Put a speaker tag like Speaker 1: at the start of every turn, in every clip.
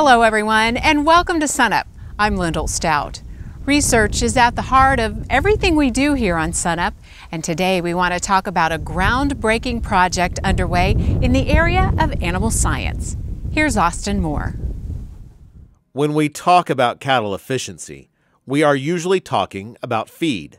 Speaker 1: Hello everyone, and welcome to SUNUP. I'm Lyndall Stout. Research is at the heart of everything we do here on SUNUP, and today we want to talk about a groundbreaking project underway in the area of animal science. Here's Austin Moore.
Speaker 2: When we talk about cattle efficiency, we are usually talking about feed.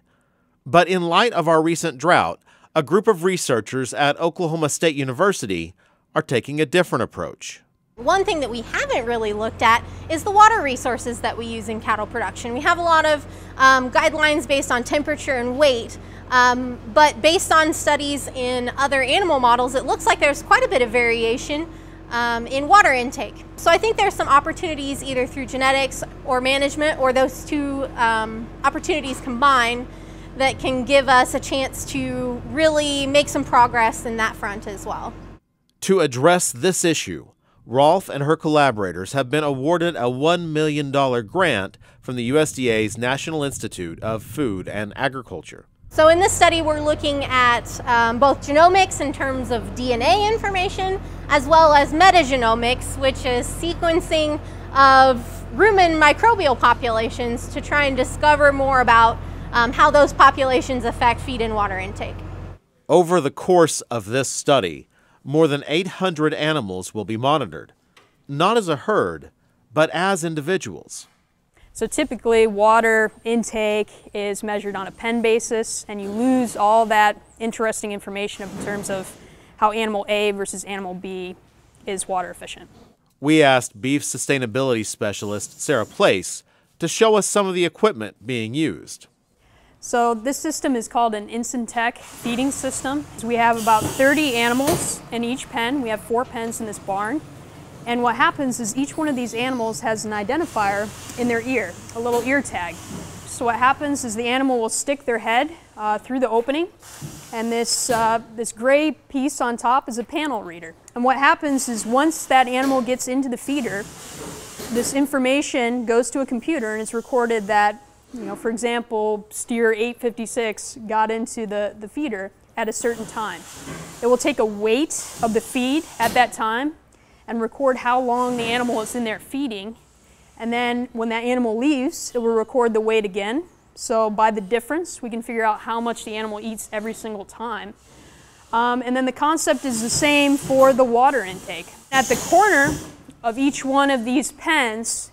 Speaker 2: But in light of our recent drought, a group of researchers at Oklahoma State University are taking a different approach.
Speaker 3: One thing that we haven't really looked at is the water resources that we use in cattle production. We have a lot of guidelines based on temperature and weight, but based on studies in other animal models, it looks like there's quite a bit of variation in water intake. So I think there's some opportunities either through genetics or management, or those two opportunities combined, that can give us a chance to really make some progress in that front as well.
Speaker 2: To address this issue, Rolfe and her collaborators have been awarded a $1 million grant from the USDA's National Institute of Food and Agriculture.
Speaker 3: So in this study, we're looking at both genomics in terms of DNA information, as well as metagenomics, which is sequencing of rumen microbial populations to try and discover more about how those populations affect feed and water intake.
Speaker 2: Over the course of this study, more than 800 animals will be monitored, not as a herd, but as individuals.
Speaker 4: So typically water intake is measured on a pen basis, and you lose all that interesting information in terms of how animal A versus animal B is water efficient.
Speaker 2: We asked beef sustainability specialist Sarah Place to show us some of the equipment being used.
Speaker 4: So this system is called an Insintec feeding system. We have about 30 animals in each pen. We have 4 pens in this barn. And what happens is each one of these animals has an identifier in their ear, a little ear tag. So what happens is the animal will stick their head through the opening, and this gray piece on top is a panel reader. And what happens is once that animal gets into the feeder, this information goes to a computer and it's recorded that, for example, steer 856 got into the feeder at a certain time. It will take a weight of the feed at that time and record how long the animal is in there feeding. And then when that animal leaves, it will record the weight again. So by the difference, we can figure out how much the animal eats every single time. And then the concept is the same for the water intake. At the corner of each one of these pens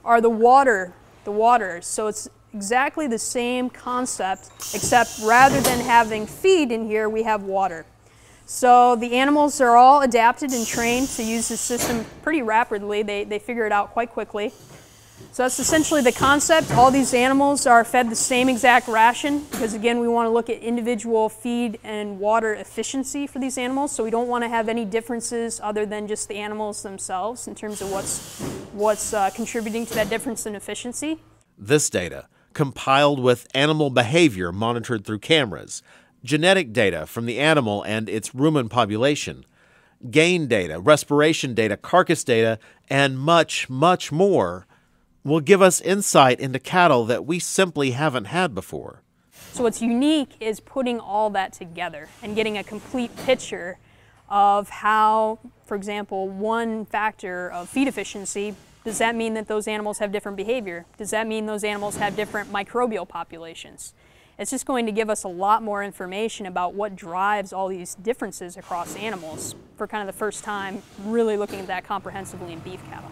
Speaker 4: are the waters. So it's exactly the same concept, except rather than having feed in here, we have water. So the animals are all adapted and trained to use this system pretty rapidly. They figure it out quite quickly. So that's essentially the concept. All these animals are fed the same exact ration because, again, we want to look at individual feed and water efficiency for these animals. So we don't want to have any differences other than just the animals themselves in terms of what's contributing to that difference in efficiency.
Speaker 2: This data, compiled with animal behavior monitored through cameras, genetic data from the animal and its rumen population, gain data, respiration data, carcass data, and much, much more, will give us insight into cattle that we simply haven't had before.
Speaker 4: So what's unique is putting all that together and getting a complete picture of how, for example, one factor of feed efficiency, does that mean that those animals have different behavior? Does that mean those animals have different microbial populations? It's just going to give us a lot more information about what drives all these differences across animals for kind of the first time really looking at that comprehensively in beef cattle.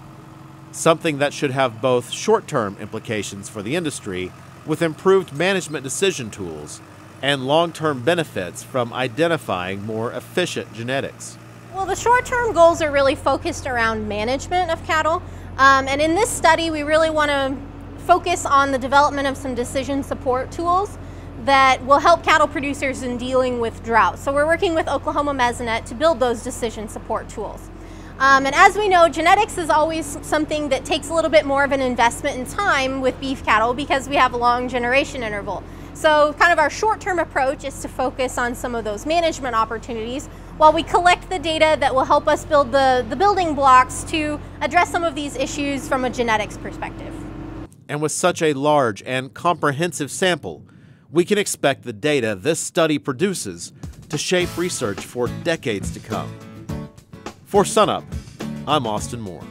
Speaker 2: Something that should have both short-term implications for the industry with improved management decision tools and long-term benefits from identifying more efficient genetics.
Speaker 3: Well, the short-term goals are really focused around management of cattle. And in this study, we really want to focus on the development of some decision support tools that will help cattle producers in dealing with drought. So we're working with Oklahoma Mesonet to build those decision support tools. And as we know, genetics is always something that takes a little bit more of an investment in time with beef cattle because we have a long generation interval. So kind of our short-term approach is to focus on some of those management opportunities while we collect the data that will help us build the building blocks to address some of these issues from a genetics perspective.
Speaker 2: And with such a large and comprehensive sample, we can expect the data this study produces to shape research for decades to come. For SUNUP, I'm Austin Moore.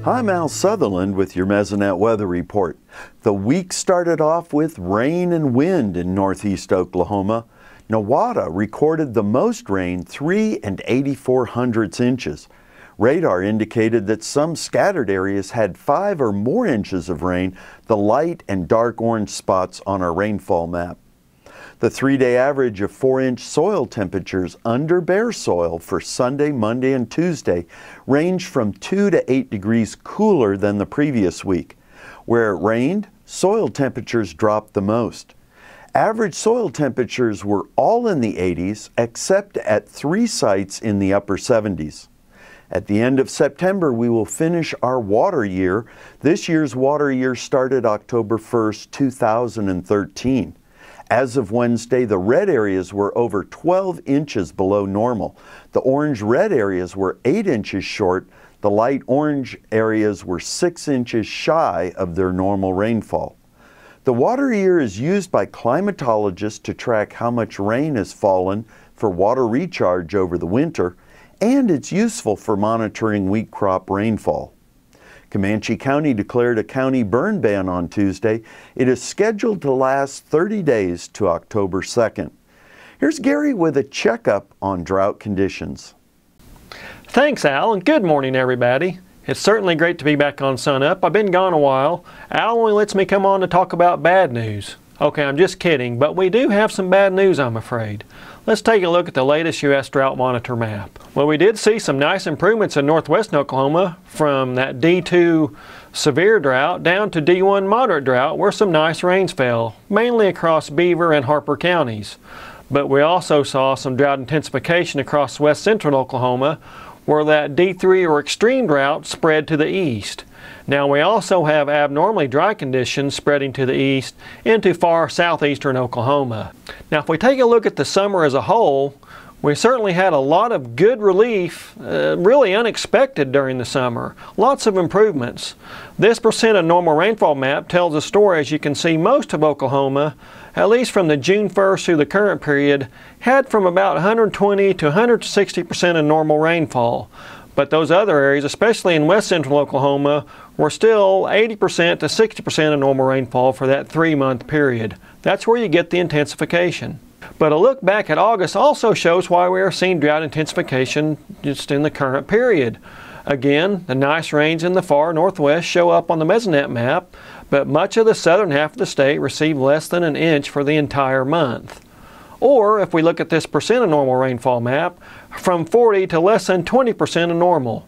Speaker 5: I'm Al Sutherland with your Mesonet weather report. The week started off with rain and wind in northeast Oklahoma. Nowata recorded the most rain, 3 8/84 inches. Radar indicated that some scattered areas had 5 or more inches of rain, the light and dark orange spots on our rainfall map. The 3-day average of 4-inch soil temperatures under bare soil for Sunday, Monday, and Tuesday ranged from 2 to 8 degrees cooler than the previous week. Where it rained, soil temperatures dropped the most. Average soil temperatures were all in the 80s except at 3 sites in the upper 70s. At the end of September, we will finish our water year. This year's water year started October 1st, 2013. As of Wednesday, the red areas were over 12 inches below normal. The orange-red areas were 8 inches short. The light orange areas were 6 inches shy of their normal rainfall. The water year is used by climatologists to track how much rain has fallen for water recharge over the winter, and it's useful for monitoring wheat crop rainfall. Comanche County declared a county burn ban on Tuesday. It is scheduled to last 30 days to October 2nd. Here's Gary with a checkup on drought conditions.
Speaker 6: Thanks, Al, and good morning, everybody. It's certainly great to be back on SUNUP. I've been gone a while. Al only lets me come on to talk about bad news. Okay, I'm just kidding, but we do have some bad news, I'm afraid. Let's take a look at the latest U.S. Drought Monitor map. Well, we did see some nice improvements in northwestern Oklahoma from that D2 severe drought down to D1 moderate drought, where some nice rains fell, mainly across Beaver and Harper counties. But we also saw some drought intensification across west central Oklahoma, where that D3 or extreme drought spread to the east. Now we also have abnormally dry conditions spreading to the east into far southeastern Oklahoma. Now if we take a look at the summer as a whole, we certainly had a lot of good relief, really unexpected during the summer. Lots of improvements. This percent of normal rainfall map tells a story. As you can see, most of Oklahoma, at least from the June 1st through the current period, had from about 120 to 160% of normal rainfall. But those other areas, especially in west central Oklahoma, were still 80% to 60% of normal rainfall for that 3-month period. That's where you get the intensification. But a look back at August also shows why we are seeing drought intensification just in the current period. Again, the nice rains in the far northwest show up on the Mesonet map, but much of the southern half of the state received less than an inch for the entire month. Or, if we look at this percent of normal rainfall map, from 40 to less than 20% of normal.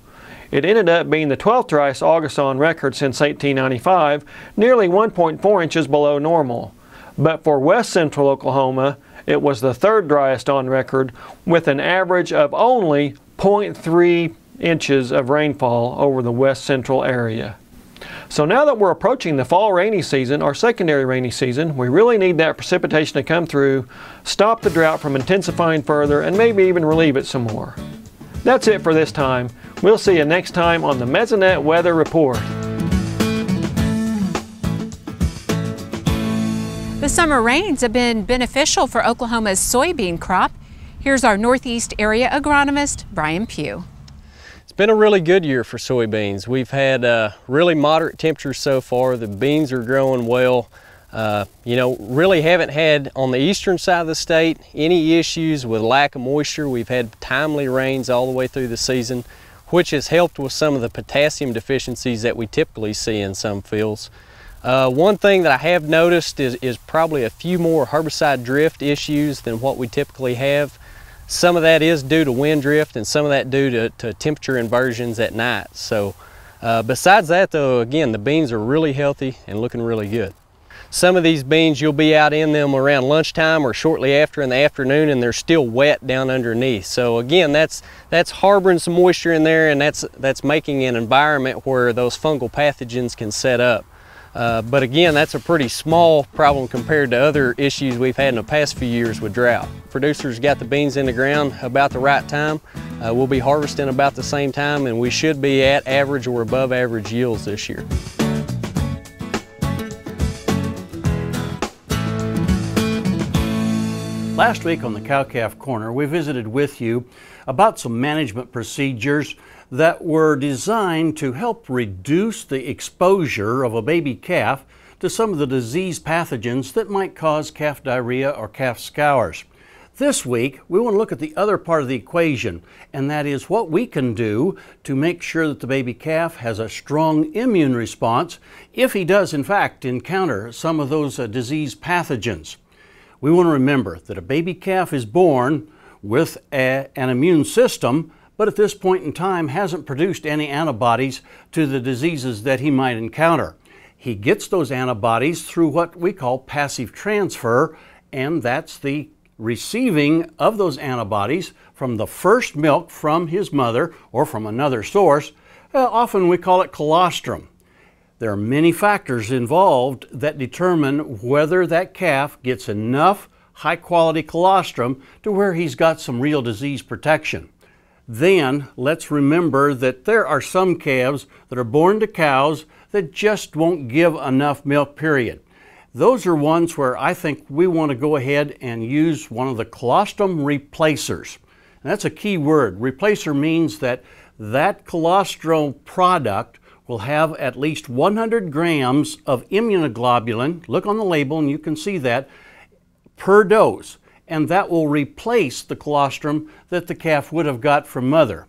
Speaker 6: It ended up being the 12th driest August on record since 1895, nearly 1.4 inches below normal. But for west central Oklahoma, it was the 3rd driest on record, with an average of only 0.3 inches of rainfall over the west central area. So now that we're approaching the fall rainy season, our secondary rainy season, we really need that precipitation to come through, stop the drought from intensifying further, and maybe even relieve it some more. That's it for this time. We'll see you next time on the Mesonet Weather Report.
Speaker 1: The summer rains have been beneficial for Oklahoma's soybean crop. Here's our Northeast area agronomist, Brian Pugh.
Speaker 7: It's been a really good year for soybeans. We've had really moderate temperatures so far. The beans are growing well. Really haven't had on the eastern side of the state any issues with lack of moisture. We've had timely rains all the way through the season, which has helped with some of the potassium deficiencies that we typically see in some fields. One thing that I have noticed is probably a few more herbicide drift issues than what we typically have. Some of that is due to wind drift and some of that due to temperature inversions at night. So besides that though, again, the beans are really healthy and looking really good. Some of these beans, you'll be out in them around lunchtime or shortly after in the afternoon, and they're still wet down underneath. So again, that's harboring some moisture in there, and that's making an environment where those fungal pathogens can set up. But again, that's a pretty small problem compared to other issues we've had in the past few years with drought. Producers got the beans in the ground about the right time. We'll be harvesting about the same time, and we should be at average or above average yields this year.
Speaker 8: Last week on the Cow-Calf Corner, we visited with you about some management procedures that were designed to help reduce the exposure of a baby calf to some of the disease pathogens that might cause calf diarrhea or calf scours. This week, we want to look at the other part of the equation, and that is what we can do to make sure that the baby calf has a strong immune response if he does, in fact, encounter some of those disease pathogens. We want to remember that a baby calf is born with an immune system, but at this point in time hasn't produced any antibodies to the diseases that he might encounter. He gets those antibodies through what we call passive transfer, and that's the receiving of those antibodies from the first milk from his mother or from another source. Often we call it colostrum. There are many factors involved that determine whether that calf gets enough high-quality colostrum to where he's got some real disease protection. Then let's remember that there are some calves that are born to cows that just won't give enough milk, period. Those are ones where I think we want to go ahead and use one of the colostrum replacers. And that's a key word. Replacer means that that colostrum product will have at least 100 grams of immunoglobulin, look on the label and you can see that, per dose. And that will replace the colostrum that the calf would have got from mother.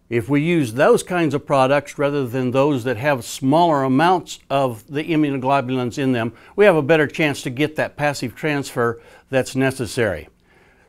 Speaker 8: If we use those kinds of products rather than those that have smaller amounts of the immunoglobulins in them, we have a better chance to get that passive transfer that's necessary.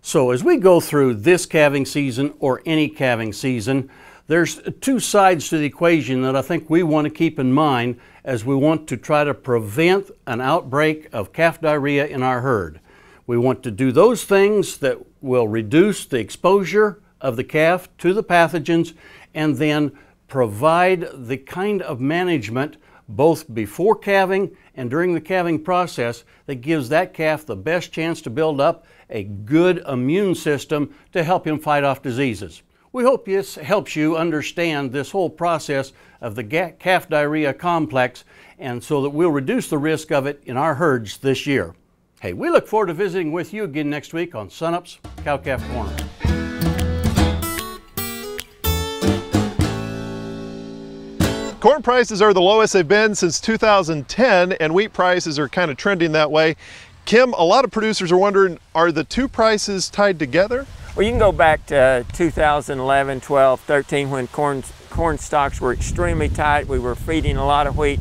Speaker 8: So as we go through this calving season or any calving season, there's two sides to the equation that I think we want to keep in mind as we want to try to prevent an outbreak of calf diarrhea in our herd. We want to do those things that will reduce the exposure of the calf to the pathogens and then provide the kind of management both before calving and during the calving process that gives that calf the best chance to build up a good immune system to help him fight off diseases. We hope this helps you understand this whole process of the calf diarrhea complex, and so that we'll reduce the risk of it in our herds this year. Hey, we look forward to visiting with you again next week on SUNUP's Cow-Calf Corner.
Speaker 9: Corn prices are the lowest they've been since 2010, and wheat prices are kind of trending that way. Kim, a lot of producers are wondering, are the two prices tied together?
Speaker 10: Well, you can go back to 2011, 12, 13 when corn stocks were extremely tight. We were feeding a lot of wheat.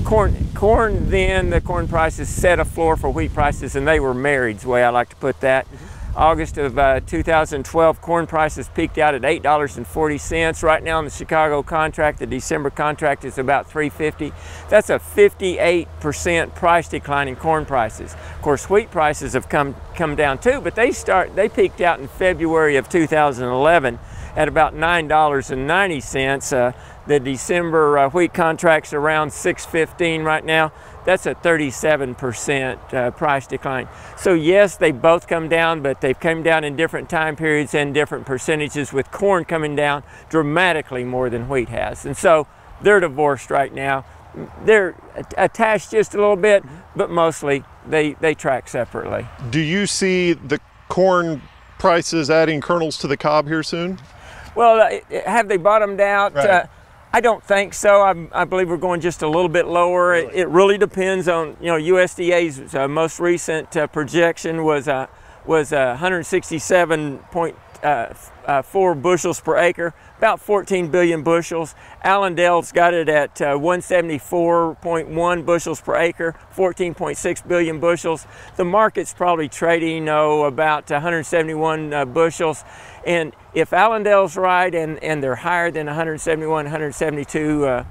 Speaker 10: Corn then, the corn prices set a floor for wheat prices, and they were married, is the way I like to put that. August of 2012, corn prices peaked out at $8.40. Right now in the Chicago contract, the December contract is about $3.50. That's a 58% price decline in corn prices. Of course, wheat prices have come down too, but they peaked out in February of 2011 at about $9.90. The December wheat contract's around $6.15 right now. That's a 37% price decline. So yes, they both come down, but they've come down in different time periods and different percentages, with corn coming down dramatically more than wheat has. And so they're divorced right now. They're attached just a little bit, but mostly they track separately.
Speaker 9: Do you see the corn prices adding kernels to the cob here soon?
Speaker 10: Well, have they bottomed out?
Speaker 9: Right.
Speaker 10: I don't think so. I believe we're going just a little bit lower. Really? It really depends on, USDA's most recent projection was 167.4 bushels per acre, about 14 billion bushels. Allendale's got it at 174.1 bushels per acre, 14.6 billion bushels. The market's probably trading about 171 bushels. And if Allendale's right and they're higher than 171, 172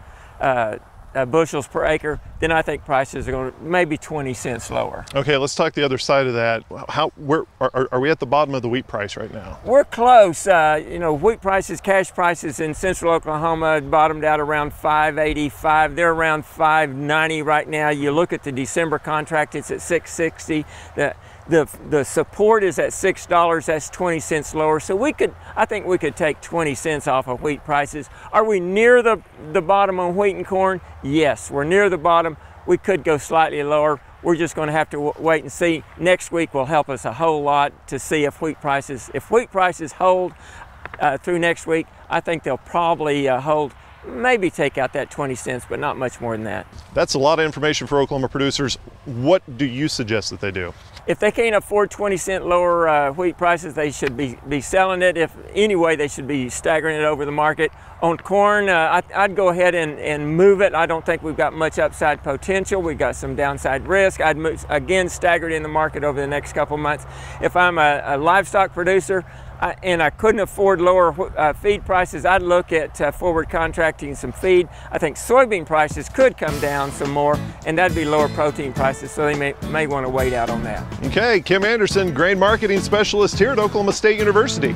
Speaker 10: bushels per acre, then I think prices are going to maybe 20 cents lower.
Speaker 9: Okay, let's talk the other side of that. Where are we at the bottom of the wheat price right now?
Speaker 10: We're close. Wheat prices, cash prices in central Oklahoma bottomed out around $5.85. They're around $5.90 right now. You look at the December contract, it's at $6.60. The support is at $6, that's 20 cents lower. So I think we could take 20 cents off of wheat prices. Are we near the bottom on wheat and corn? Yes, we're near the bottom. We could go slightly lower. We're just going to have to wait and see. Next week will help us a whole lot to see if wheat prices hold. through next week, I think they'll probably hold, maybe take out that 20 cents, but not much more than that.
Speaker 9: That's a lot of information for Oklahoma producers. What do you suggest that they do?
Speaker 10: If they can't afford 20-cent lower wheat prices, they should be selling it. If anyway, they should be staggering it over the market. On corn, I'd go ahead and move it. I don't think we've got much upside potential. We've got some downside risk. I'd move, again, stagger it in the market over the next couple months. If I'm a livestock producer, and I couldn't afford lower feed prices, I'd look at forward contracting some feed. I think soybean prices could come down some more, and that'd be lower protein prices, so they may want to wait out on that.
Speaker 9: Okay, Kim Anderson, Grain Marketing Specialist here at Oklahoma State University.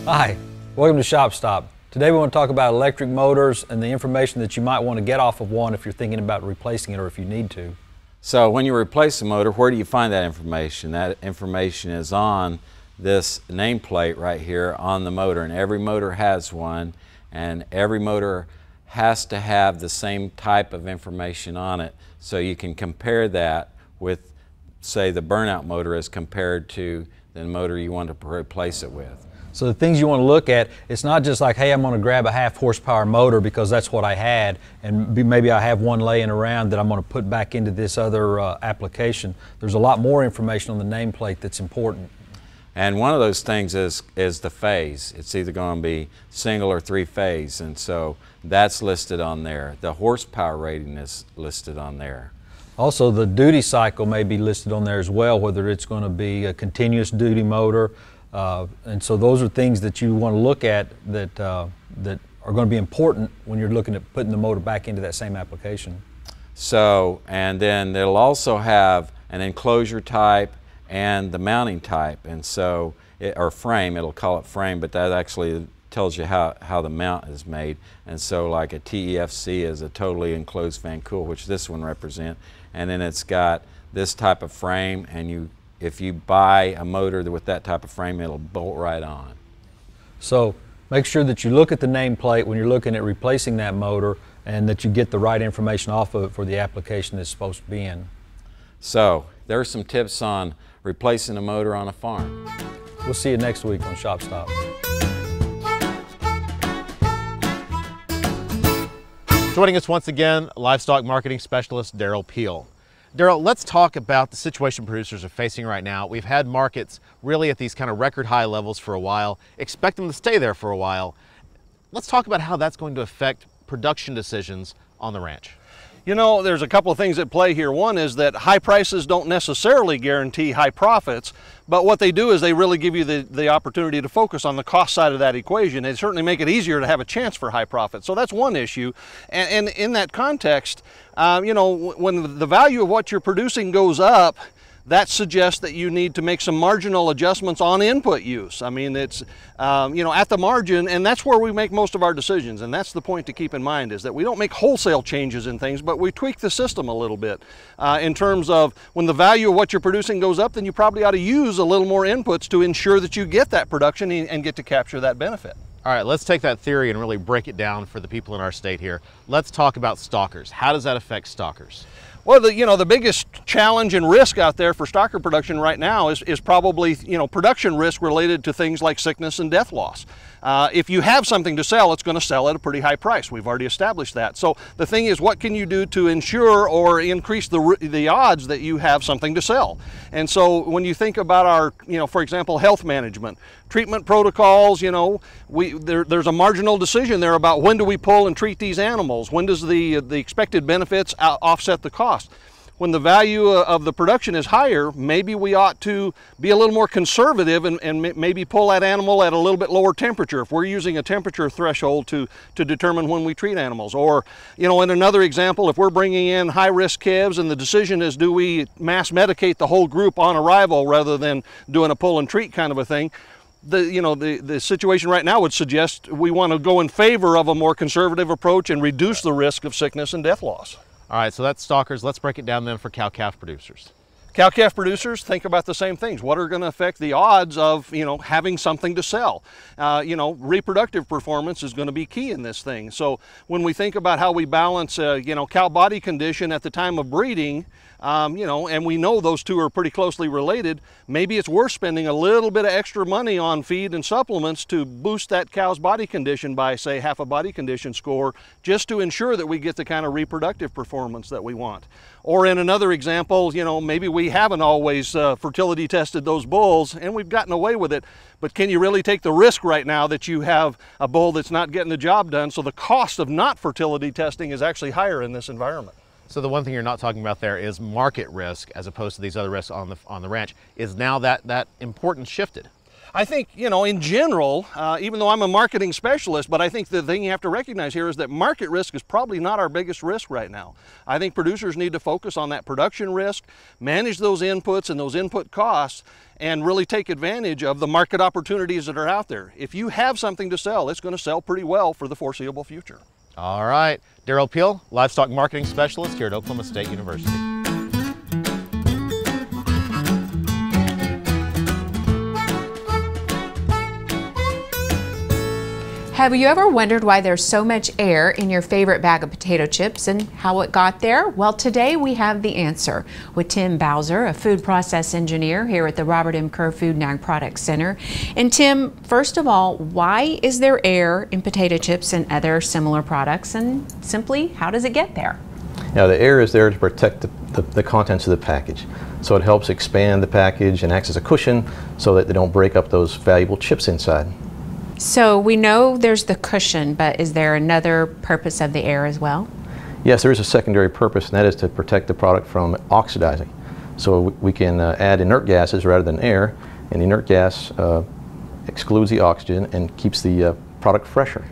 Speaker 11: Hi, welcome to Shop Stop. Today we want to talk about electric motors and the information that you might want to get off of one if you're thinking about replacing it or if you need to.
Speaker 12: So when you replace a motor, where do you find that information? That information is on this nameplate right here on the motor, and every motor has one, and every motor has to have the same type of information on it, so you can compare that with, say, the burnout motor as compared to the motor you want to replace it with.
Speaker 11: So the things you want to look at, it's not just like, hey, I'm going to grab a 1/2 horsepower motor because that's what I had, and maybe I have one laying around that I'm going to put back into this other application. There's a lot more information on the nameplate that's important.
Speaker 12: And one of those things is the phase. It's either going to be single or 3-phase, and so that's listed on there. The horsepower rating is listed on there.
Speaker 11: Also, the duty cycle may be listed on there as well, whether it's going to be a continuous duty motor. And so those are things that you want to look at that, that are going to be important when you're looking at putting the motor back into that same application.
Speaker 12: So, and then it'll also have an enclosure type and the mounting type, and so, or frame, it'll call it frame, but that actually tells you how the mount is made. And so like a TEFC is a totally enclosed fan cool, which this one represents, and then it's got this type of frame, and if you buy a motor with that type of frame, it'll bolt right on.
Speaker 11: So make sure that you look at the nameplate when you're looking at replacing that motor, and that you get the right information off of it for the application it's supposed to be in.
Speaker 12: So there are some tips on replacing a motor on a farm.
Speaker 11: We'll see you next week on Shop Stop.
Speaker 2: Joining us once again, Livestock Marketing Specialist Daryl Peel. Daryl, let's talk about the situation producers are facing right now. We've had markets really at these kind of record high levels for a while, expect them to stay there for a while. Let's talk about how that's going to affect production decisions on the ranch.
Speaker 8: You know, there's a couple of things at play here. One is that high prices don't necessarily guarantee high profits, but what they do is they really give you the opportunity to focus on the cost side of that equation. They certainly make it easier to have a chance for high profits. So that's one issue. And in that context, you know, when the value of what you're producing goes up, that suggests that you need to make some marginal adjustments on input use. I mean, it's, you know, at the margin, and that's where we make most of our decisions. And that's the point to keep in mind, is that we don't make wholesale changes in things, but we tweak the system a little bit in terms of when the value of what you're producing goes up, then you probably ought to use a little more inputs to ensure that you get that production and get to capture that benefit.
Speaker 2: All right, let's take that theory and really break it down for the people in our state here. Let's talk about stockers. How does that affect stockers?
Speaker 8: Well, you know, the biggest challenge and risk out there for stocker production right now is probably, you know, production risk related to things like sickness and death loss. If you have something to sell, it's going to sell at a pretty high price. We've already established that. So the thing is, what can you do to ensure or increase the odds that you have something to sell? And so when you think about our, you know, for example, health management, treatment protocols, you know, there's a marginal decision there about when do we pull and treat these animals? When does the expected benefits offset the cost? When the value of the production is higher, maybe we ought to be a little more conservative and maybe pull that animal at a little bit lower temperature if we're using a temperature threshold to determine when we treat animals. Or, you know, in another example, if we're bringing in high-risk calves and the decision is, do we mass medicate the whole group on arrival rather than doing a pull and treat kind of a thing? The situation right now would suggest we want to go in favor of a more conservative approach and reduce the risk of sickness and death loss.
Speaker 2: All right, so that's stockers. Let's break it down then for cow-calf producers.
Speaker 8: Cow-calf producers think about the same things. What are going to affect the odds of, having something to sell? Reproductive performance is going to be key in this thing. So when we think about how we balance, cow body condition at the time of breeding, and we know those two are pretty closely related, maybe it's worth spending a little bit of extra money on feed and supplements to boost that cow's body condition by, say, half a body condition score, just to ensure that we get the kind of reproductive performance that we want. Or in another example, maybe we haven't always fertility tested those bulls and we've gotten away with it, but can you really take the risk right now that you have a bull that's not getting the job done? So the cost of not fertility testing is actually higher in this environment.
Speaker 2: So the one thing you're not talking about there is market risk as opposed to these other risks on the ranch. Is now that importance shifted?
Speaker 8: I think, in general, even though I'm a marketing specialist, but I think the thing you have to recognize here is that market risk is probably not our biggest risk right now. I think producers need to focus on that production risk, manage those inputs and those input costs, and really take advantage of the market opportunities that are out there. If you have something to sell, it's going to sell pretty well for the foreseeable future.
Speaker 2: All right. Darrell Peel, Livestock Marketing Specialist here at Oklahoma State University.
Speaker 1: Have you ever wondered why there's so much air in your favorite bag of potato chips and how it got there? Well, today we have the answer with Tim Bowser, a food process engineer here at the Robert M. Kerr Food and Ag Products Center. And Tim, first of all, why is there air in potato chips and other similar products? And simply, how does it get there?
Speaker 13: Now, the air is there to protect the contents of the package. So it helps expand the package and acts as a cushion so that they don't break up those valuable chips inside.
Speaker 1: So we know there's the cushion, but is there another purpose of the air as well?
Speaker 13: Yes, there is a secondary purpose, and that is to protect the product from oxidizing. So we can add inert gases rather than air, and the inert gas excludes the oxygen and keeps the product fresher.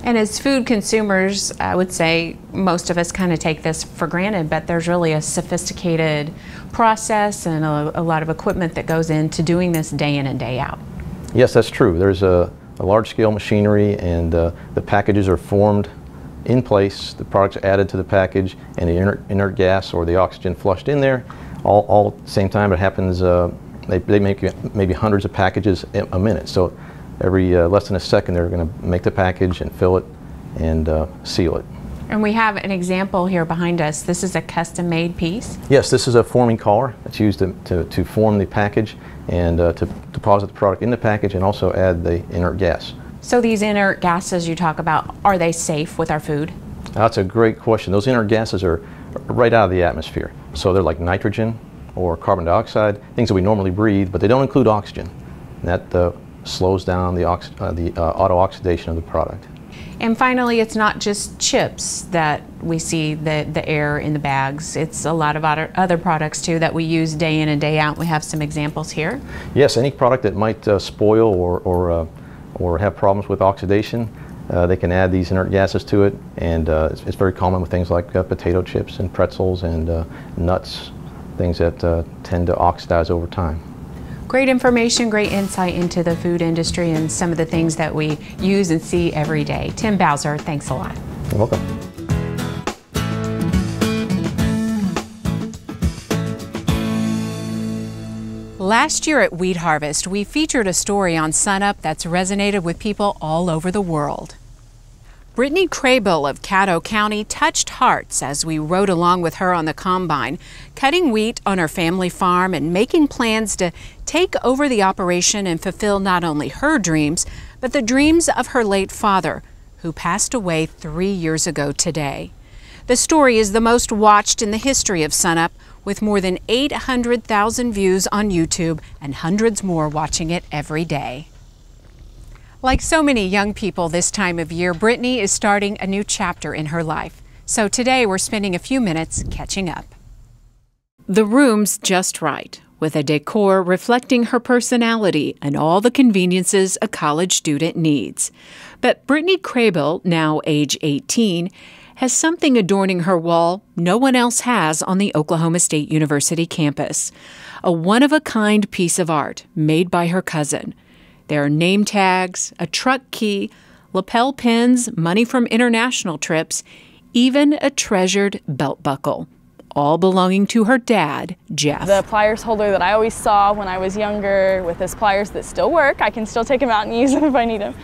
Speaker 1: And as food consumers, I would say most of us kind of take this for granted, but there's really a sophisticated process and a lot of equipment that goes into doing this day in and day out.
Speaker 13: Yes, that's true. There's a large-scale machinery, and the packages are formed in place, the product's added to the package, and the inert gas or the oxygen flushed in there, all at the same time. It happens, they make maybe hundreds of packages a minute, so every less than a second they're going to make the package and fill it and seal it.
Speaker 1: And we have an example here behind us. This is a custom-made piece?
Speaker 13: Yes, this is a forming collar that's used to form the package and to deposit the product in the package and also add the inert gas.
Speaker 1: So these inert gases you talk about, are they safe with our food?
Speaker 13: That's a great question. Those inert gases are right out of the atmosphere. So they're like nitrogen or carbon dioxide, things that we normally breathe, but they don't include oxygen. And that slows down the auto-oxidation of the product.
Speaker 1: And finally, it's not just chips that we see the air in the bags. It's a lot of other products too that we use day in and day out. We have some examples here.
Speaker 13: Yes, any product that might spoil or have problems with oxidation, they can add these inert gases to it, and it's very common with things like potato chips and pretzels and nuts, things that tend to oxidize over time.
Speaker 1: Great information, great insight into the food industry and some of the things that we use and see every day. Tim Bowser, thanks a lot.
Speaker 13: You're welcome.
Speaker 1: Last year at Wheat Harvest, we featured a story on SUNUP that's resonated with people all over the world. Brittany Crable of Caddo County touched hearts as we rode along with her on the combine, cutting wheat on her family farm and making plans to take over the operation and fulfill not only her dreams, but the dreams of her late father, who passed away 3 years ago today. The story is the most watched in the history of SUNUP, with more than 800,000 views on YouTube and hundreds more watching it every day. Like so many young people this time of year, Brittany is starting a new chapter in her life. So today we're spending a few minutes catching up. The room's just right, with a decor reflecting her personality and all the conveniences a college student needs. But Brittany Crable, now age 18, has something adorning her wall no one else has on the Oklahoma State University campus. A one-of-a-kind piece of art made by her cousin. There are name tags, a truck key, lapel pins, money from international trips, even a treasured belt buckle. all belonging to her dad, Jeff.
Speaker 14: The pliers holder that I always saw when I was younger with his pliers that still work. I can still take them out and use them if I need them.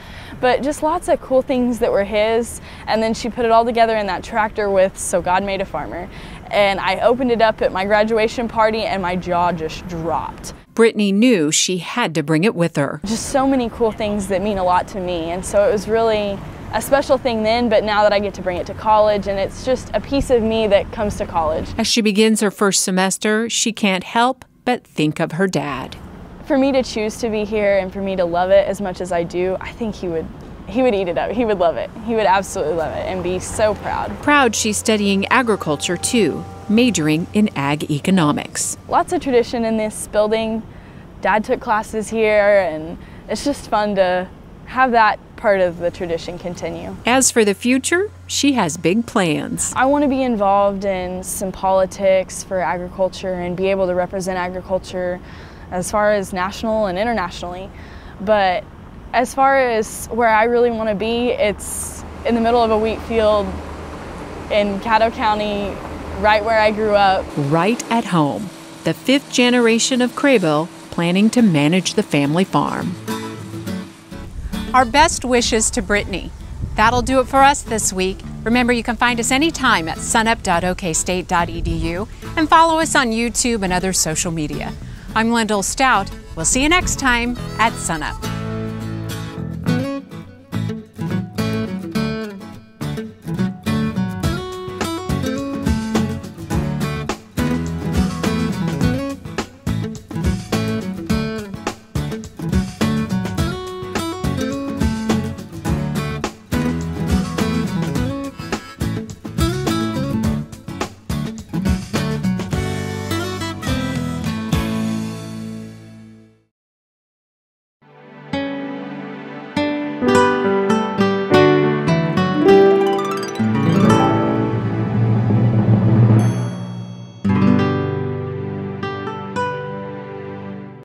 Speaker 14: But just lots of cool things that were his. And then she put it all together in that tractor with So God Made a Farmer. And I opened it up at my graduation party and my jaw just dropped.
Speaker 1: Brittany knew she had to bring it with her.
Speaker 14: Just so many cool things that mean a lot to me. And so it was really a special thing then, but now that I get to bring it to college, and it's just a piece of me that comes to college.
Speaker 1: As she begins her first semester, she can't help but think of her dad.
Speaker 14: For me to choose to be here and for me to love it as much as I do, I think he would eat it up. He would love it. He would absolutely love it and be so proud.
Speaker 1: Proud she's studying agriculture too, majoring in ag economics.
Speaker 14: Lots of tradition in this building. Dad took classes here, and it's just fun to have that part of the tradition continue.
Speaker 1: As for the future, she has big plans.
Speaker 14: I want to be involved in some politics for agriculture and be able to represent agriculture as far as national and internationally. But as far as where I really want to be, it's in the middle of a wheat field in Caddo County, right where I grew up.
Speaker 1: Right at home, the 5th generation of Craybill planning to manage the family farm. Our best wishes to Brittany. That'll do it for us this week. Remember, you can find us anytime at sunup.okstate.edu and follow us on YouTube and other social media. I'm Lyndall Stout. We'll see you next time at SUNUP.